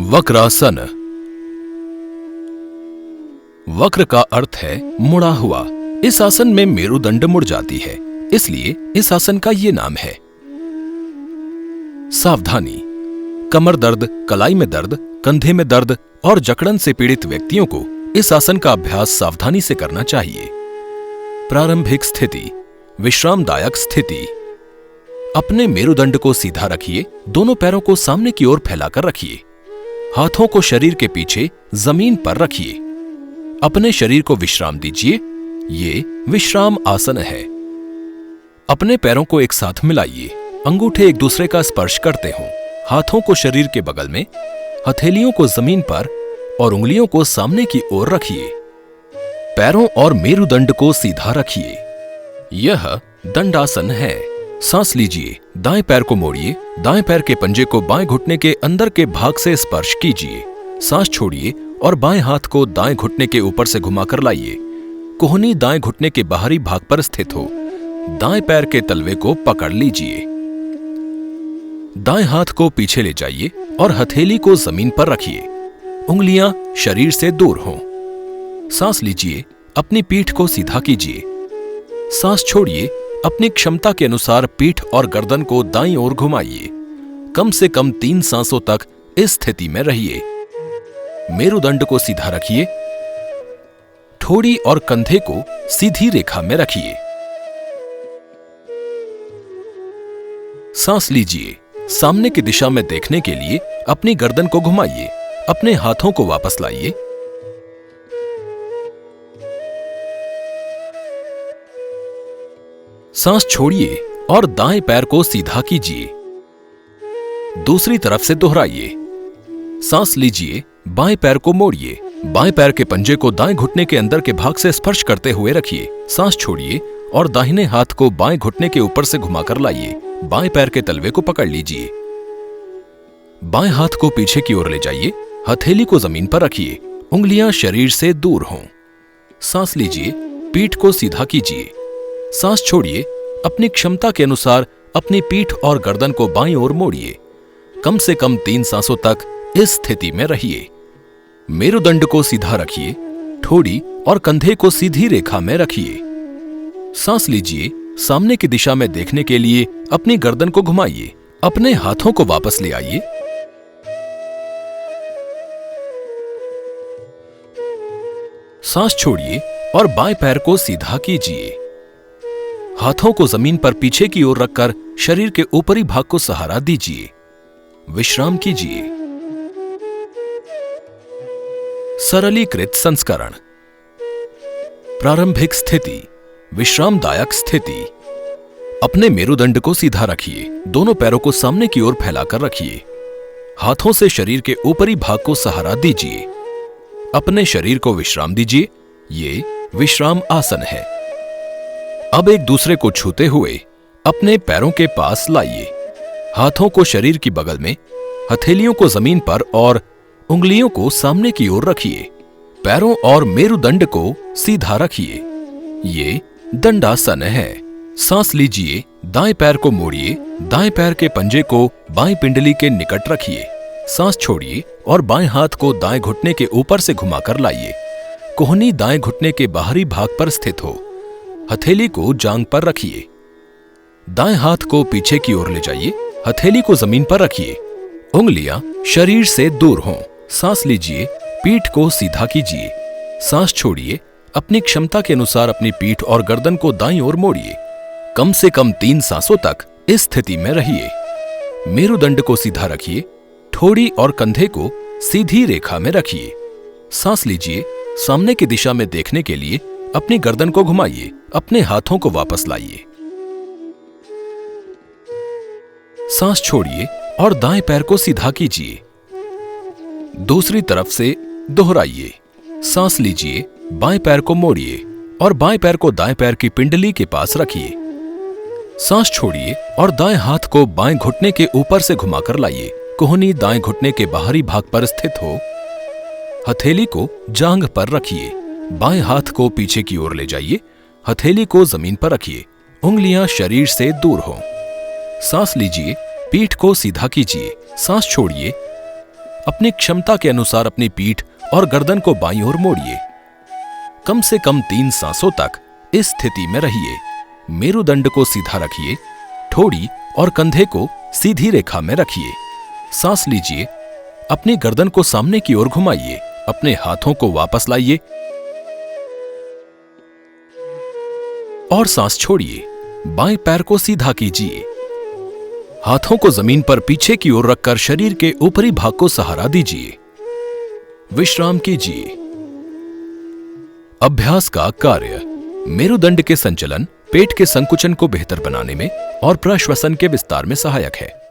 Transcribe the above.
वक्रासन। वक्र का अर्थ है मुड़ा हुआ। इस आसन में मेरुदंड मुड़ जाती है, इसलिए इस आसन का ये नाम है। सावधानी। कमर दर्द, कलाई में दर्द, कंधे में दर्द और जकड़न से पीड़ित व्यक्तियों को इस आसन का अभ्यास सावधानी से करना चाहिए। प्रारंभिक स्थिति, विश्रामदायक स्थिति। अपने मेरुदंड को सीधा रखिए, दोनों पैरों को सामने की ओर फैलाकर रखिए। हाथों को शरीर के पीछे जमीन पर रखिए। अपने शरीर को विश्राम दीजिए। ये विश्राम आसन है। अपने पैरों को एक साथ मिलाइए। अंगूठे एक दूसरे का स्पर्श करते हों। हाथों को शरीर के बगल में, हथेलियों को जमीन पर और उंगलियों को सामने की ओर रखिए। पैरों और मेरुदंड को सीधा रखिए। यह दंडासन है। सांस लीजिए। दाएं पैर को मोड़िए। दाएं पैर के पंजे को बाएं घुटने के अंदर के भाग से स्पर्श कीजिए। सांस छोड़िए और बाएं हाथ को दाएं घुटने के ऊपर से घुमाकर लाइए। कोहनी दाएं घुटने के बाहरी भाग पर स्थित हो। दाएं पैर के तलवे को पकड़ लीजिए। दाएं हाथ को पीछे ले जाइए और हथेली को जमीन पर रखिए। उंगलियां शरीर से दूर हों। सांस लीजिए। अपनी पीठ को सीधा कीजिए। सांस छोड़िए। अपनी क्षमता के अनुसार पीठ और गर्दन को दाईं ओर घुमाइए। कम से कम 3 सांसों तक इस स्थिति में रहिए। मेरुदंड को सीधा रखिए। ठोड़ी और कंधे को सीधी रेखा में रखिए। सांस लीजिए। सामने की दिशा में देखने के लिए अपनी गर्दन को घुमाइए। अपने हाथों को वापस लाइए। सांस छोड़िए और दाएं पैर को सीधा कीजिए। दूसरी तरफ से दोहराइए। सांस लीजिए। बाएं पैर को मोड़िए। बाएं पैर के पंजे को दाएं घुटने के अंदर के भाग से स्पर्श करते हुए रखिए। सांस छोड़िए और दाहिने हाथ को बाएं घुटने के ऊपर से घुमाकर लाइए। बाएं पैर के तलवे को पकड़ लीजिए। बाएं हाथ को पीछे की ओर ले जाइए। हथेली को जमीन पर रखिए। उंगलियां शरीर से दूर हों। सांस लीजिए। पीठ को सीधा कीजिए। सांस छोड़िए। अपनी क्षमता के अनुसार अपनी पीठ और गर्दन को बाईं ओर मोड़िए। कम से कम 3 सांसों तक इस स्थिति में रहिए। मेरुदंड को सीधा रखिए। ठोड़ी और कंधे को सीधी रेखा में रखिए। सांस लीजिए। सामने की दिशा में देखने के लिए अपनी गर्दन को घुमाइए। अपने हाथों को वापस ले आइए। सांस छोड़िए और बाएं पैर को सीधा कीजिए। हाथों को जमीन पर पीछे की ओर रखकर शरीर के ऊपरी भाग को सहारा दीजिए। विश्राम कीजिए। सरलीकृत संस्करण। प्रारंभिक स्थिति, विश्रामदायक स्थिति। अपने मेरुदंड को सीधा रखिए। दोनों पैरों को सामने की ओर फैलाकर रखिए। हाथों से शरीर के ऊपरी भाग को सहारा दीजिए। अपने शरीर को विश्राम दीजिए। ये विश्राम आसन है। अब एक दूसरे को छूते हुए अपने पैरों के पास लाइए। हाथों को शरीर की बगल में, हथेलियों को जमीन पर और उंगलियों को सामने की ओर रखिए। पैरों और मेरुदंड को सीधा रखिए। ये दंडासन है। सांस लीजिए। दाएं पैर को मोड़िए। दाएं पैर के पंजे को बाएं पिंडली के निकट रखिए। सांस छोड़िए और बाएं हाथ को दाएं घुटने के ऊपर से घुमाकर लाइए। कोहनी दाएं घुटने के बाहरी भाग पर स्थित हो। हथेली को जांघ पर रखिए। दाएं हाथ को पीछे की ओर ले जाइए। हथेली को जमीन पर रखिए। उंगलियां शरीर से दूर हों। सांस लीजिए। पीठ को सीधा कीजिए। सांस छोड़िए। अपनी क्षमता के अनुसार अपनी पीठ और गर्दन को दाईं ओर मोड़िए। कम से कम 3 सांसों तक इस स्थिति में रहिए। मेरुदंड को सीधा रखिए। ठोड़ी और कंधे को सीधी रेखा में रखिए। सांस लीजिए। सामने की दिशा में देखने के लिए अपनी गर्दन को घुमाइए। अपने हाथों को वापस लाइए। सांस छोड़िए और दाएं पैर को सीधा कीजिए। दूसरी तरफ से दोहराइए। सांस लीजिए। बाएं पैर को मोड़िए और बाएं पैर को दाएं पैर की पिंडली के पास रखिए। सांस छोड़िए और दाएं हाथ को बाएं घुटने के ऊपर से घुमाकर लाइए। कोहनी दाएं घुटने के बाहरी भाग पर स्थित हो। हथेली को जांघ पर रखिए। बाएं हाथ को पीछे की ओर ले जाइए। हथेली को जमीन पर रखिए। उंगलियां शरीर से दूर हों। सांस लीजिए। पीठ को सीधा कीजिए। सांस छोड़िए। अपनी क्षमता के अनुसार अपनी पीठ और गर्दन को बाईं ओर मोड़िए। कम से कम 3 सांसों तक इस स्थिति में रहिए। मेरुदंड को सीधा रखिए, ठोड़ी और कंधे को सीधी रेखा में रखिए। सांस लीजिए, अपनी गर्दन को सामने की ओर घुमाइए, अपने हाथों को वापस लाइए और सांस छोड़िए। बाएं पैर को सीधा कीजिए, हाथों को जमीन पर पीछे की ओर रखकर शरीर के ऊपरी भाग को सहारा दीजिए। विश्राम कीजिए। अभ्यास का कार्य मेरुदंड के संचलन, पेट के संकुचन को बेहतर बनाने में और प्रश्वसन के विस्तार में सहायक है।